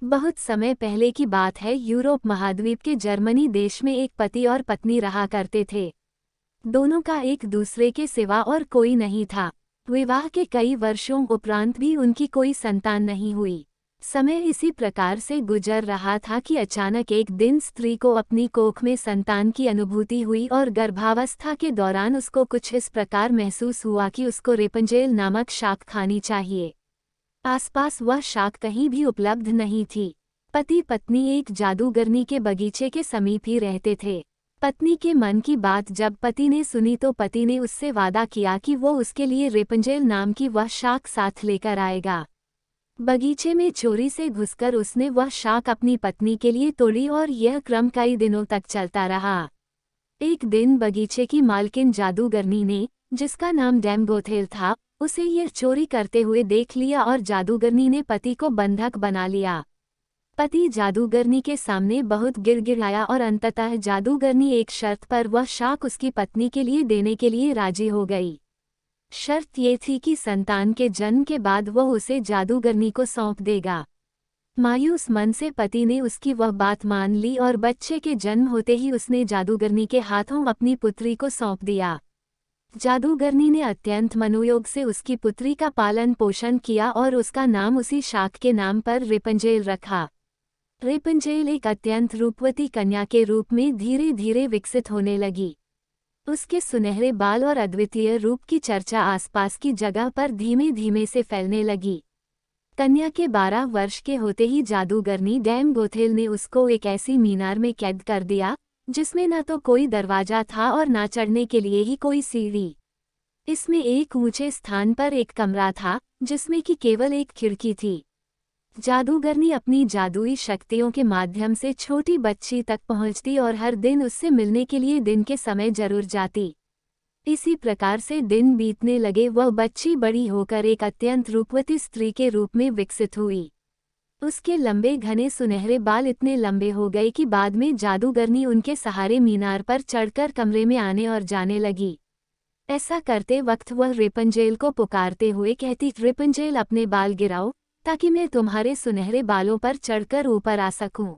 बहुत समय पहले की बात है। यूरोप महाद्वीप के जर्मनी देश में एक पति और पत्नी रहा करते थे। दोनों का एक दूसरे के सिवा और कोई नहीं था। विवाह के कई वर्षों उपरांत भी उनकी कोई संतान नहीं हुई। समय इसी प्रकार से गुजर रहा था कि अचानक एक दिन स्त्री को अपनी कोख में संतान की अनुभूति हुई और गर्भावस्था के दौरान उसको कुछ इस प्रकार महसूस हुआ कि उसको रेपंजेल नामक शाक खानी चाहिए। आसपास वह शाक कहीं भी उपलब्ध नहीं थी। पति पत्नी एक जादूगरनी के बगीचे के समीप ही रहते थे। पत्नी के मन की बात जब पति ने सुनी तो पति ने उससे वादा किया कि वो उसके लिए रेपंजेल नाम की वह शाक साथ लेकर आएगा। बगीचे में चोरी से घुसकर उसने वह शाक अपनी पत्नी के लिए तोड़ी और यह क्रम कई दिनों तक चलता रहा। एक दिन बगीचे की मालकिन जादूगरनी ने, जिसका नाम डैम गोथेल था, उसे यह चोरी करते हुए देख लिया और जादूगरनी ने पति को बंधक बना लिया। पति जादूगरनी के सामने बहुत गिड़गिड़ाया और अंततः जादूगरनी एक शर्त पर वह शाक उसकी पत्नी के लिए देने के लिए राजी हो गई। शर्त ये थी कि संतान के जन्म के बाद वह उसे जादूगरनी को सौंप देगा। मायूस मन से पति ने उसकी वह बात मान ली और बच्चे के जन्म होते ही उसने जादूगरनी के हाथों अपनी पुत्री को सौंप दिया। जादूगरनी ने अत्यंत मनोयोग से उसकी पुत्री का पालन पोषण किया और उसका नाम उसी शाक के नाम पर रेपंजेल रखा। रेपंजेल एक अत्यंत रूपवती कन्या के रूप में धीरे धीरे विकसित होने लगी। उसके सुनहरे बाल और अद्वितीय रूप की चर्चा आसपास की जगह पर धीमे धीमे से फैलने लगी। कन्या के 12 वर्ष के होते ही जादूगरनी डैम गोथेल ने उसको एक ऐसी मीनार में कैद कर दिया जिसमें न तो कोई दरवाजा था और न चढ़ने के लिए ही कोई सीढ़ी। इसमें एक ऊंचे स्थान पर एक कमरा था जिसमें कि केवल एक खिड़की थी। जादूगरनी अपनी जादुई शक्तियों के माध्यम से छोटी बच्ची तक पहुंचती और हर दिन उससे मिलने के लिए दिन के समय जरूर जाती। इसी प्रकार से दिन बीतने लगे। वह बच्ची बड़ी होकर एक अत्यंत रूपवती स्त्री के रूप में विकसित हुई। उसके लंबे घने सुनहरे बाल इतने लंबे हो गए कि बाद में जादूगरनी उनके सहारे मीनार पर चढ़कर कमरे में आने और जाने लगी। ऐसा करते वक्त वह रेपंजेल को पुकारते हुए कहती, रेपंजेल अपने बाल गिराओ ताकि मैं तुम्हारे सुनहरे बालों पर चढ़कर ऊपर आ सकूं।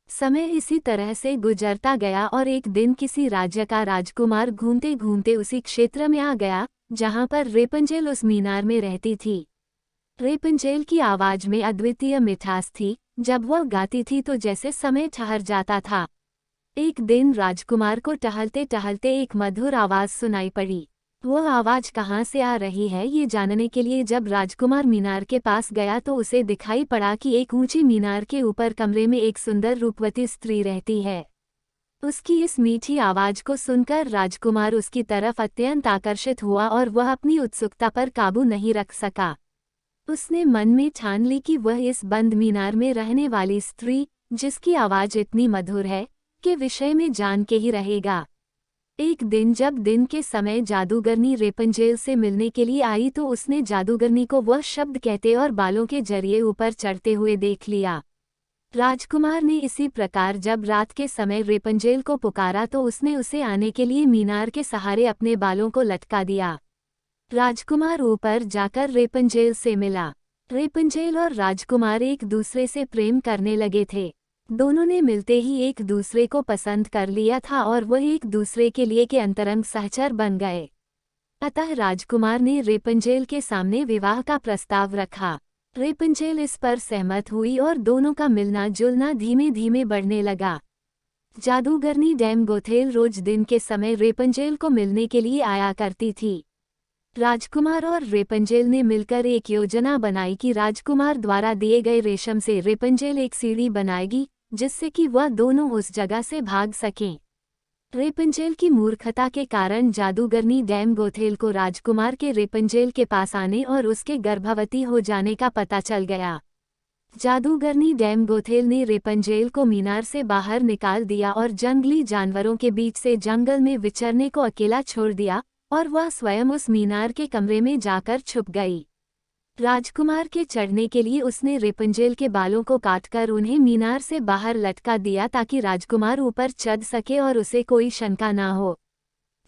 समय इसी तरह से गुजरता गया और एक दिन किसी राज्य का राजकुमार घूमते घूमते उसी क्षेत्र में आ गया जहां पर रेपंजेल उस मीनार में रहती थी। रेपंजेल की आवाज में अद्वितीय मिठास थी। जब वह गाती थी तो जैसे समय ठहर जाता था। एक दिन राजकुमार को टहलते टहलते एक मधुर आवाज सुनाई पड़ी। वह आवाज कहाँ से आ रही है ये जानने के लिए जब राजकुमार मीनार के पास गया तो उसे दिखाई पड़ा कि एक ऊंची मीनार के ऊपर कमरे में एक सुंदर रूपवती स्त्री रहती है। उसकी इस मीठी आवाज को सुनकर राजकुमार उसकी तरफ अत्यंत आकर्षित हुआ और वह अपनी उत्सुकता पर काबू नहीं रख सका। उसने मन में ठान ली कि वह इस बंद मीनार में रहने वाली स्त्री, जिसकी आवाज इतनी मधुर है, के विषय में जान के ही रहेगा। एक दिन जब दिन के समय जादूगरनी रेपंजेल से मिलने के लिए आई तो उसने जादूगरनी को वह शब्द कहते और बालों के जरिए ऊपर चढ़ते हुए देख लिया। राजकुमार ने इसी प्रकार जब रात के समय रेपंजेल को पुकारा तो उसने उसे आने के लिए मीनार के सहारे अपने बालों को लटका दिया। राजकुमार ऊपर जाकर रेपंजेल से मिला। रेपंजेल और राजकुमार एक दूसरे से प्रेम करने लगे थे। दोनों ने मिलते ही एक दूसरे को पसंद कर लिया था और वह एक दूसरे के लिए के अंतरंग सहचर बन गए। अतः राजकुमार ने रेपंजेल के सामने विवाह का प्रस्ताव रखा। रेपंजेल इस पर सहमत हुई और दोनों का मिलना जुलना धीमे धीमे बढ़ने लगा। जादूगरनी डैम गोथेल रोज दिन के समय रेपंजेल को मिलने के लिए आया करती थी। राजकुमार और रेपंजेल ने मिलकर एक योजना बनाई कि राजकुमार द्वारा दिए गए रेशम से रेपंजेल एक सीढ़ी बनाएगी जिससे कि वह दोनों उस जगह से भाग सकें। रेपंजेल की मूर्खता के कारण जादूगरनी डैम गोथेल को राजकुमार के रेपंजेल के पास आने और उसके गर्भवती हो जाने का पता चल गया। जादूगरनी डैम गोथेल ने रेपंजेल को मीनार से बाहर निकाल दिया और जंगली जानवरों के बीच से जंगल में विचरने को अकेला छोड़ दिया और वह स्वयं उस मीनार के कमरे में जाकर छुप गई। राजकुमार के चढ़ने के लिए उसने रेपंजेल के बालों को काटकर उन्हें मीनार से बाहर लटका दिया ताकि राजकुमार ऊपर चढ़ सके और उसे कोई शंका ना हो।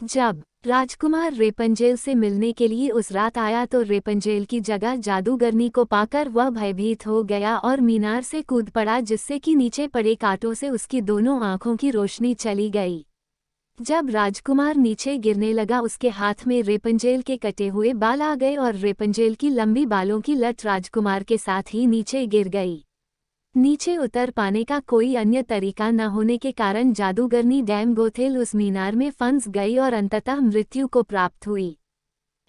जब राजकुमार रेपंजेल से मिलने के लिए उस रात आया तो रेपंजेल की जगह जादूगरनी को पाकर वह भयभीत हो गया और मीनार से कूद पड़ा, जिससे कि नीचे पड़े कांटों से उसकी दोनों आंखों की रोशनी चली गई। जब राजकुमार नीचे गिरने लगा उसके हाथ में रेपंजेल के कटे हुए बाल आ गए और रेपंजेल की लंबी बालों की लट राजकुमार के साथ ही नीचे गिर गई। नीचे उतर पाने का कोई अन्य तरीका न होने के कारण जादूगरनी डैम गोथेल उस मीनार में फंस गई और अंततः मृत्यु को प्राप्त हुई।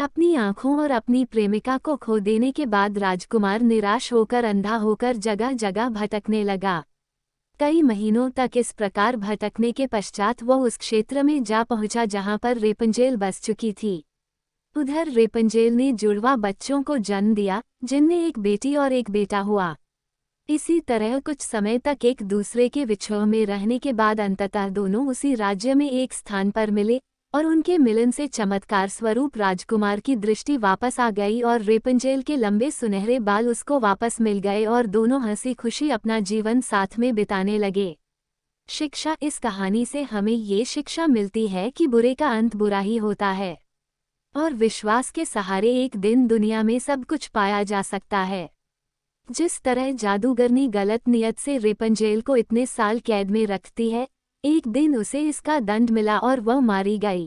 अपनी आंखों और अपनी प्रेमिका को खो देने के बाद राजकुमार निराश होकर अंधा होकर जगह जगह भटकने लगा। कई महीनों तक इस प्रकार भटकने के पश्चात वह उस क्षेत्र में जा पहुंचा जहां पर रेपंजेल बस चुकी थी। उधर रेपंजेल ने जुड़वा बच्चों को जन्म दिया, जिनमें एक बेटी और एक बेटा हुआ। इसी तरह कुछ समय तक एक दूसरे के विछोह में रहने के बाद अंततः दोनों उसी राज्य में एक स्थान पर मिले और उनके मिलन से चमत्कार स्वरूप राजकुमार की दृष्टि वापस आ गई और रेपंजेल के लंबे सुनहरे बाल उसको वापस मिल गए और दोनों हंसी खुशी अपना जीवन साथ में बिताने लगे। शिक्षा: इस कहानी से हमें ये शिक्षा मिलती है कि बुरे का अंत बुरा ही होता है और विश्वास के सहारे एक दिन दुनिया में सब कुछ पाया जा सकता है। जिस तरह जादूगरनी गलत नियत से रेपंजेल को इतने साल कैद में रखती है, एक दिन उसे इसका दंड मिला और वह मारी गई।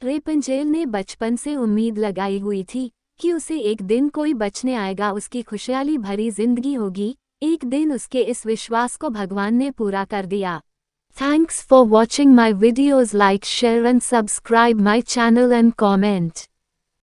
रेपंजेल ने बचपन से उम्मीद लगाई हुई थी कि उसे एक दिन कोई बचने आएगा, उसकी खुशहाली भरी जिंदगी होगी। एक दिन उसके इस विश्वास को भगवान ने पूरा कर दिया। Thanks for watching my videos. Like, share and subscribe my channel and comment.